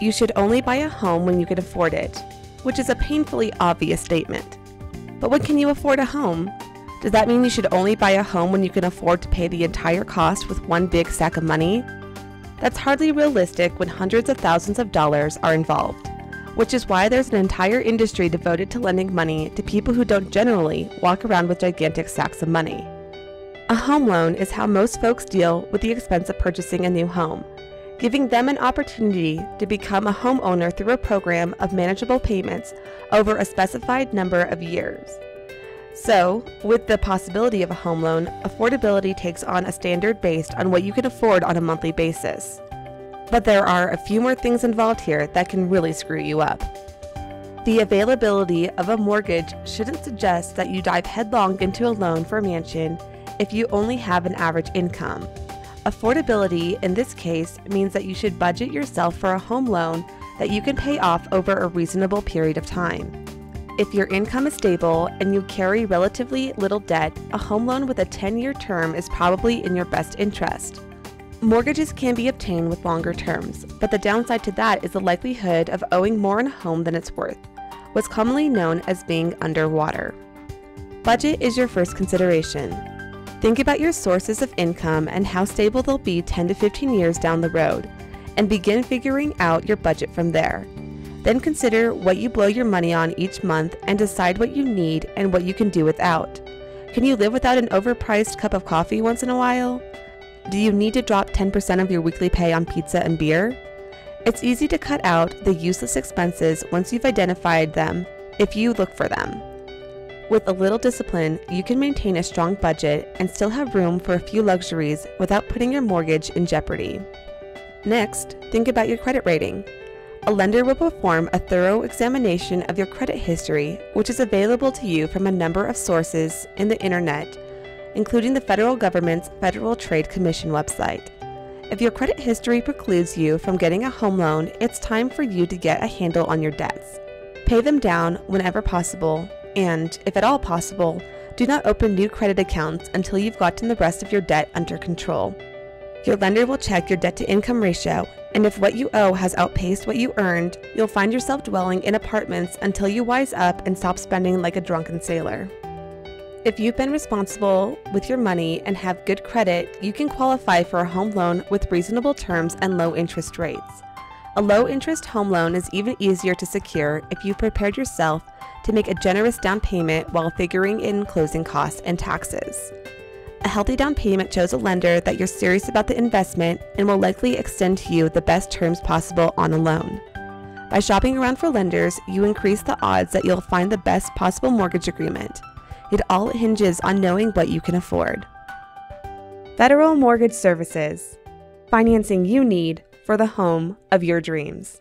you should only buy a home when you can afford it, which is a painfully obvious statement. But when can you afford a home? Does that mean you should only buy a home when you can afford to pay the entire cost with one big stack of money? That's hardly realistic when hundreds of thousands of dollars are involved, which is why there's an entire industry devoted to lending money to people who don't generally walk around with gigantic stacks of money. A home loan is how most folks deal with the expense of purchasing a new home, giving them an opportunity to become a homeowner through a program of manageable payments over a specified number of years. So, with the possibility of a home loan, affordability takes on a standard based on what you can afford on a monthly basis. But there are a few more things involved here that can really screw you up. The availability of a mortgage shouldn't suggest that you dive headlong into a loan for a mansion if you only have an average income. Affordability in this case means that you should budget yourself for a home loan that you can pay off over a reasonable period of time. If your income is stable and you carry relatively little debt, a home loan with a 10-year term is probably in your best interest. Mortgages can be obtained with longer terms, but the downside to that is the likelihood of owing more on a home than it's worth, what's commonly known as being underwater. Budget is your first consideration. Think about your sources of income and how stable they'll be 10 to 15 years down the road, and begin figuring out your budget from there. Then consider what you blow your money on each month and decide what you need and what you can do without. Can you live without an overpriced cup of coffee once in a while? Do you need to drop 10% of your weekly pay on pizza and beer? It's easy to cut out the useless expenses once you've identified them if you look for them. With a little discipline, you can maintain a strong budget and still have room for a few luxuries without putting your mortgage in jeopardy. Next, think about your credit rating. A lender will perform a thorough examination of your credit history, which is available to you from a number of sources in the internet, including the federal government's Federal Trade Commission website. If your credit history precludes you from getting a home loan, it's time for you to get a handle on your debts. Pay them down whenever possible, and, if at all possible, do not open new credit accounts until you've gotten the rest of your debt under control. Your lender will check your debt-to-income ratio, and if what you owe has outpaced what you earned, you'll find yourself dwelling in apartments until you wise up and stop spending like a drunken sailor. If you've been responsible with your money and have good credit, you can qualify for a home loan with reasonable terms and low interest rates. A low-interest home loan is even easier to secure if you've prepared yourself to make a generous down payment while figuring in closing costs and taxes. A healthy down payment shows a lender that you're serious about the investment and will likely extend to you the best terms possible on a loan. By shopping around for lenders, you increase the odds that you'll find the best possible mortgage agreement. It all hinges on knowing what you can afford. Federal Mortgage Services, financing you need for the home of your dreams.